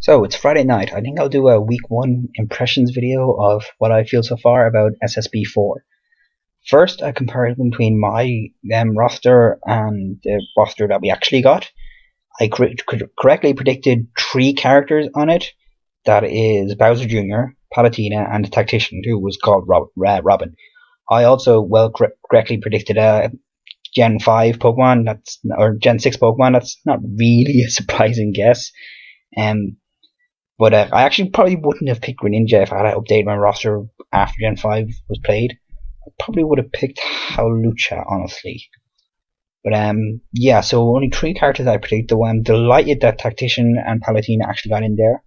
So it's Friday night. I think I'll do a week one impressions video of what I feel so far about SSB4. First, a comparison between my roster and the roster that we actually got. I correctly predicted three characters on it. That is Bowser Jr., Palutena, and the Tactician, who was called Robin. I also correctly predicted a Gen 5 Pokemon, or Gen 6 Pokemon. That's not really a surprising guess. But I actually probably wouldn't have picked Greninja if I had updated my roster after Gen 5 was played. I probably would have picked Hawlucha, honestly. But yeah, so only three characters I predicted, though I'm delighted that Tactician and Palutena actually got in there.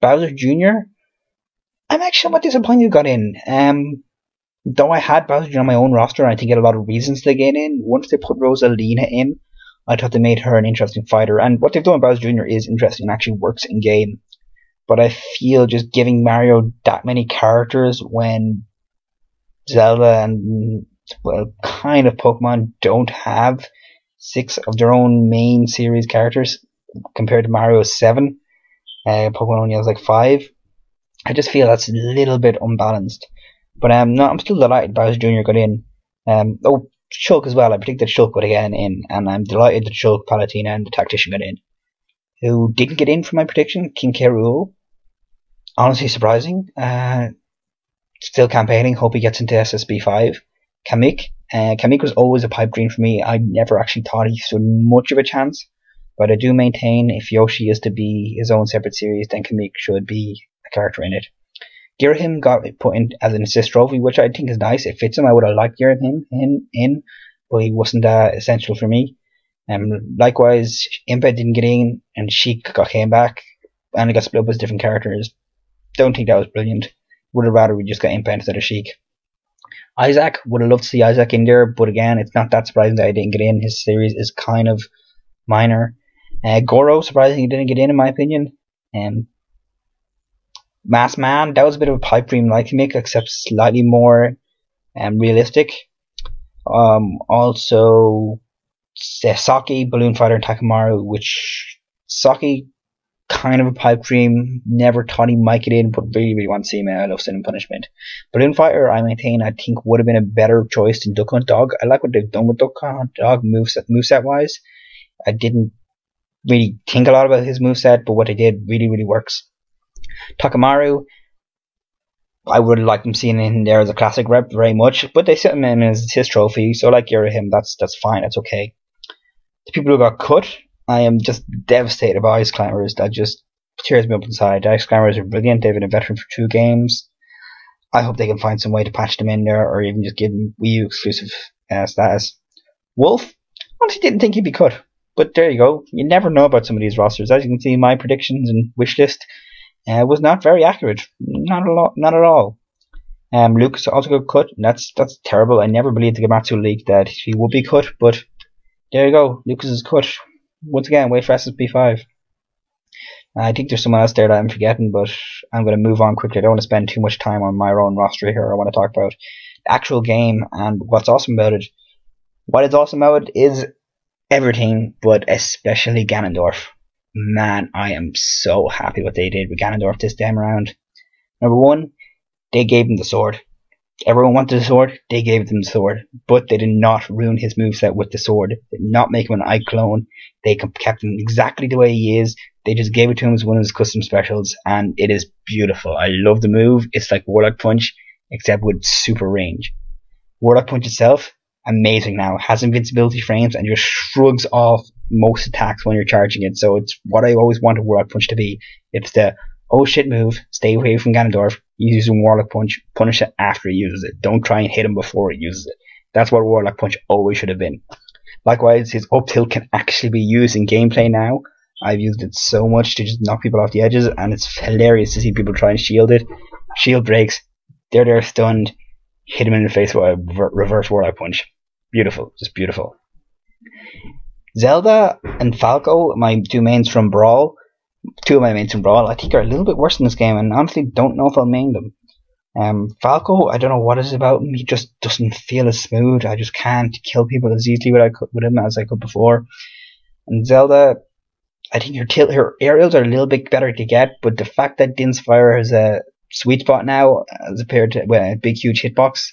Bowser Jr., I'm actually somewhat disappointed he got in. Though I had Bowser Jr. on my own roster, and I think he had a lot of reasons to get in. Once they put Rosalina in, I thought they made her an interesting fighter. And what they've done with Bowser Jr. is interesting and actually works in game. But I feel just giving Mario that many characters when Zelda and, well, kind of Pokemon don't have 6 of their own main series characters compared to Mario's 7. Pokemon only has like 5. I just feel that's a little bit unbalanced. But no, I'm still delighted Bowser Jr. got in. Shulk as well. I predicted Shulk would get in, and I'm delighted that Shulk, Palutena, and the Tactician got in. Who didn't get in for my prediction? King K. Rool. Honestly surprising. Still campaigning. Hope he gets into SSB5. Kamik. Kamik was always a pipe dream for me. I never actually thought he stood much of a chance. But I do maintain if Yoshi is to be his own separate series, then Kamik should be a character in it. Girahim got put in as an assist trophy, which I think is nice. It fits him. I would have liked Girahim in, but he wasn't essential for me. Likewise, Impa didn't get in, and Sheik came back, and it got split up as different characters. Don't think that was brilliant. Would have rather we just got Impa instead of Sheik. Isaac, would have loved to see Isaac in there, but again, it's not that surprising that I didn't get in. His series is kind of minor. Goro, surprisingly, didn't get in my opinion. Masked Man, that was a bit of a pipe dream like Mick, except slightly more realistic. Also, Saki, Balloon Fighter, and Takamaru, which Saki, kind of a pipe dream. Never thought he might get in, but really want to see him. I love Sin and Punishment. Balloon Fighter, I maintain, I think would have been a better choice than Duck Hunt Dog. I like what they've done with Duck Hunt Dog moveset wise. I didn't really think a lot about his moveset, but what they did really works. Takamaru, I would have liked him seeing in there as a classic rep very much, but they set him in as his trophy, so like Girahim, that's fine, that's okay. The people who got cut, I am just devastated by Ice Climbers. That just tears me up inside. Ice Climbers are brilliant. They've been a veteran for 2 games. I hope they can find some way to patch them in there, or even just give them Wii U exclusive status. Wolf, honestly didn't think he'd be cut, but there you go. You never know about some of these rosters. As you can see, my predictions and wish list was not very accurate. Not at all. Lucas also got cut, and that's terrible. I never believed the Gamatsu leak that he would be cut, but there you go. Lucas is cut. Once again, wait for SSB5. I think there's someone else there that I'm forgetting, but I'm going to move on quickly. I don't want to spend too much time on my own roster here. I want to talk about the actual game and what's awesome about it. What is awesome about it is everything, but especially Ganondorf. Man, I am so happy what they did with Ganondorf this time around. Number one, they gave him the sword. Everyone wanted the sword, they gave them the sword. But they did not ruin his moveset with the sword. They did not make him an eye clone. They kept him exactly the way he is. They just gave it to him as one of his custom specials, and it is beautiful. I love the move. It's like Warlock Punch, except with super range. Warlock Punch itself, amazing now. Has invincibility frames and just shrugs off most attacks when you're charging it. So it's what I always wanted Warlock Punch to be. It's the oh shit move, stay away from Ganondorf, he uses Warlock Punch, punish it after he uses it. Don't try and hit him before he uses it. That's what Warlock Punch always should have been. Likewise, his up tilt can actually be used in gameplay now. I've used it so much to just knock people off the edges, and it's hilarious to see people try and shield it. Shield breaks, they're there stunned, hit him in the face with a reverse Warlock Punch. Beautiful, just beautiful. Zelda and Falco, my 2 mains from Brawl, 2 of my mains from Brawl, I think are a little bit worse in this game, and honestly don't know if I'll main them. Falco, I don't know what it is about him, he just doesn't feel as smooth. I just can't kill people as easily with him as I could before. And Zelda, I think her aerials are a little bit better to get, but the fact that Din's Fire has a sweet spot now, as compared to a big huge hitbox,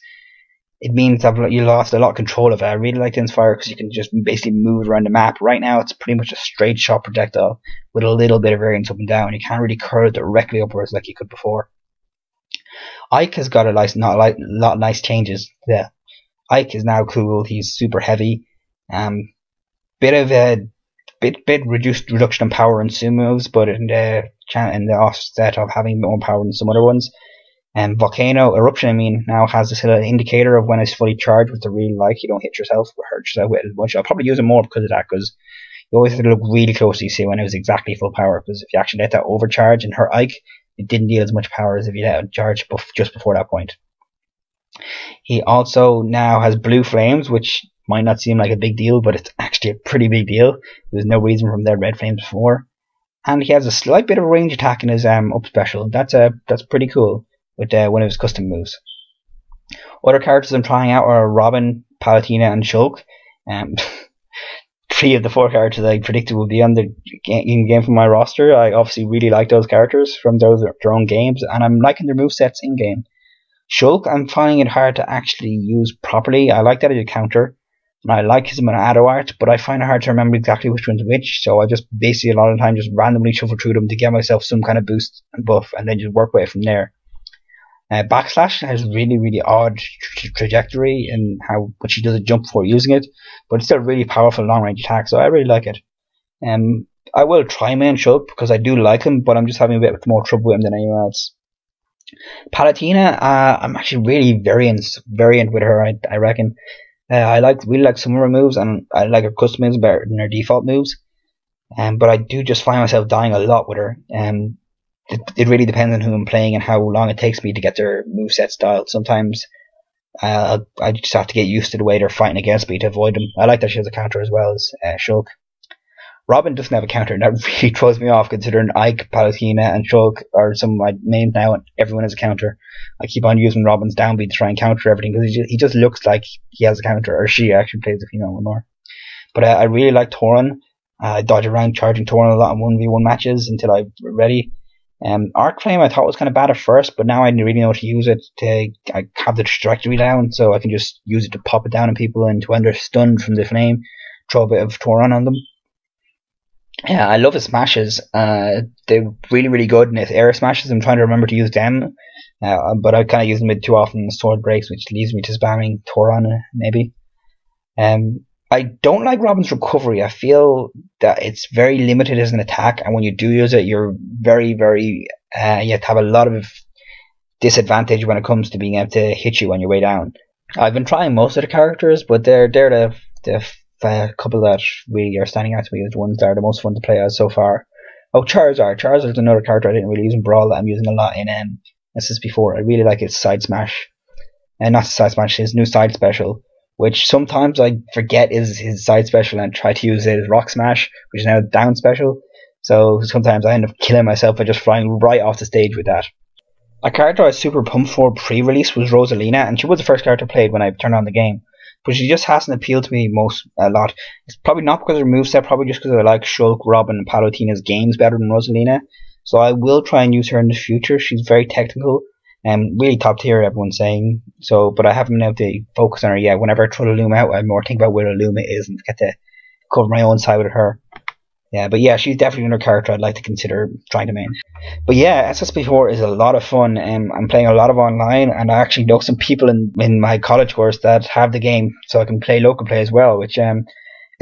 it means that you lost a lot of control of it. I really like Din's Fire because you can just basically move around the map. Right now, it's pretty much a straight shot projectile with a little bit of variance up and down. You can't really curl it directly upwards like you could before. Ike has got a lot of nice changes. Yeah, Ike is now cool. He's super heavy. Bit of a bit reduction in power in some moves, but in the offset of having more power than some other ones. And Volcano Eruption, I mean, now has this little indicator of when it's fully charged, which I really like. You don't hit yourself or hurt yourself with it as much. I'll probably use it more because of that, because you always have to look really closely to see when it was exactly full power, because if you actually let that overcharge and hurt Ike, it didn't deal as much power as if you let it charge just before that point. He also now has Blue Flames, which might not seem like a big deal, but it's actually a pretty big deal. There's no reason from their Red Flames before. And he has a slight bit of a range attack in his up special. That's pretty cool with one of his custom moves. Other characters I'm trying out are Robin, Palutena, and Shulk. 3 of the 4 characters I predicted would be on the game from my roster. I obviously really like those characters from their own games, and I'm liking their movesets in game. Shulk, I'm finding it hard to actually use properly. I like that as a counter, and I like his auto art, but I find it hard to remember exactly which one's which, so I just basically a lot of the time just randomly shuffle through them to get myself some kind of boost and buff, and then just work away from there. Backslash has really odd trajectory in how much he does a jump before using it, but it's still really powerful long range attack, so I really like it. I will try main Shulk because I do like him, but I'm just having a bit more trouble with him than anyone else. Palutena, I'm actually really variant with her. I reckon. I really like some of her moves, and I like her custom moves better than her default moves. But I do just find myself dying a lot with her. It really depends on who I'm playing and how long it takes me to get their moveset style. Sometimes I just have to get used to the way they're fighting against me to avoid them. I like that she has a counter as well as Shulk. Robin doesn't have a counter, and that really throws me off, considering Ike, Palutena, and Shulk are some of my names now, and everyone has a counter. I keep on using Robin's downbeat to try and counter everything, because he just looks like he has a counter, or she actually plays a female one more. But I really like Tauren. I dodge around charging Tauren a lot in 1v1 matches until I'm ready. Arc Flame I thought was kind of bad at first, but now I really know how to use it I have the trajectory down, so I can just use it to pop it down on people, and when they're stunned from the flame, throw a bit of Tauren on them. Yeah, I love his smashes. They're really good, and his air smashes, I'm trying to remember to use them, but I kind of use them a bit too often in sword breaks, which leaves me to spamming Tauren maybe. I don't like Robin's recovery. I feel that it's very limited as an attack, and when you do use it, you're very you have to have a lot of disadvantage when it comes to being able to hit you on your way down. I've been trying most of the characters, but they're the couple that really are standing out to me as the ones that are the most fun to play as so far. Oh, Charizard. Charizard is another character I didn't really use in Brawl that I'm using a lot in SSB4. I really like his side smash. And not side smash, his new side special, which sometimes I forget is his side special and try to use it as Rock Smash, which is now down special. So sometimes I end up killing myself by just flying right off the stage with that. A character I was super pumped for pre-release was Rosalina, and she was the first character I played when I turned on the game. But she just hasn't appealed to me a lot. It's probably not because of her moveset, probably just because I like Shulk, Robin, and Palutena's games better than Rosalina. So I will try and use her in the future. She's very technical and really top tier, everyone's saying. So, but I haven't been able to focus on her yet. Whenever I throw the Luma out, I more think about where the Luma is and get to cover my own side with her. Yeah, but yeah, she's definitely another character I'd like to consider trying to main. But yeah, SSB4 is a lot of fun. I'm playing a lot of online, and I actually know some people in my college course that have the game, so I can play local play as well, which is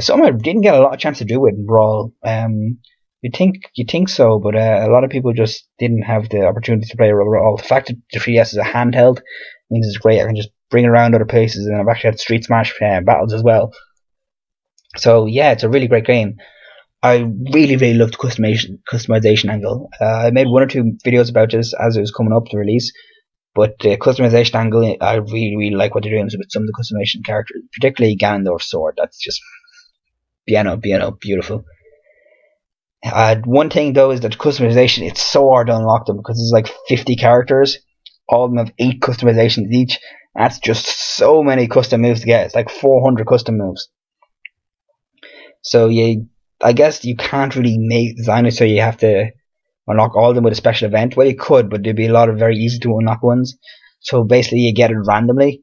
something I didn't get a lot of chance to do with in Brawl. You think so, but a lot of people just didn't have the opportunity to play Brawl. The fact that the 3DS is a handheld means it's great. I can just bring it around other places, and I've actually had Street Smash battles as well. So yeah, it's a really great game. I really loved the customization angle. I made 1 or 2 videos about this as it was coming up to release, but the customization angle, I really like what they're doing with some of the customization characters, particularly Ganondorf's sword. That's just piano, beautiful. One thing though is that customization, it's so hard to unlock them because there's like 50 characters, all of them have 8 customizations each. That's just so many custom moves to get. It's like 400 custom moves. So I guess you can't really design it so you have to unlock all of them with a special event. Well, you could, but there'd be a lot of very easy to unlock ones. So basically, you get it randomly.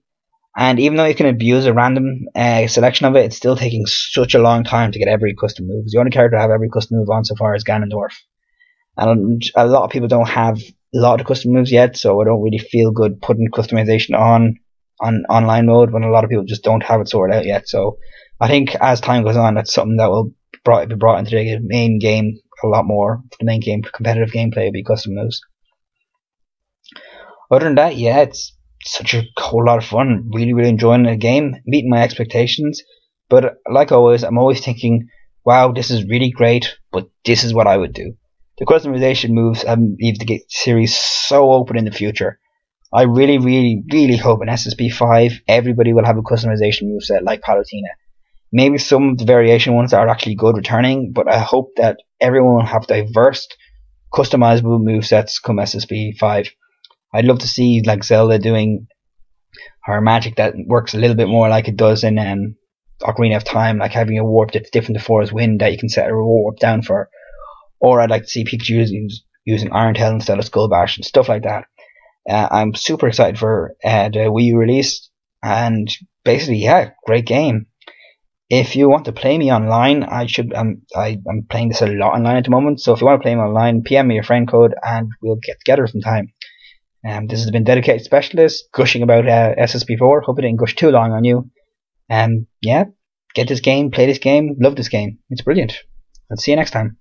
And even though you can abuse a random selection of it, it's still taking such a long time to get every custom move. The only character to have every custom move on so far is Ganondorf. And a lot of people don't have a lot of custom moves yet, so I don't really feel good putting customization on online mode when a lot of people just don't have it sorted out yet. So I think as time goes on, that's something that will be brought into the main game a lot more. The main game, competitive gameplay, will be custom moves. Other than that, yeah, it's such a whole lot of fun. Really, really enjoying the game, meeting my expectations. But like always, I'm always thinking, wow, this is really great, but this is what I would do. The customization moves leave the series so open in the future. I really, really, really hope in SSB5 everybody will have a customization moveset like Palutena. Maybe some of the variation ones are actually good returning, but I hope that everyone will have diverse, customizable movesets come SSB5. I'd love to see like Zelda doing her magic that works a little bit more like it does in Ocarina of Time, like having a warp that's different to Fora's Wind that you can set a warp down for. Or I'd like to see Pikachu using Iron Tail instead of Skull Bash and stuff like that. I'm super excited for the Wii U release, and basically, yeah, great game. If you want to play me online, I'm playing this a lot online at the moment. So if you want to play me online, PM me your friend code, and we'll get together sometime. This has been Dedicated Specialist gushing about SSB4. Hope it didn't gush too long on you. Yeah, get this game, play this game, love this game. It's brilliant. I'll see you next time.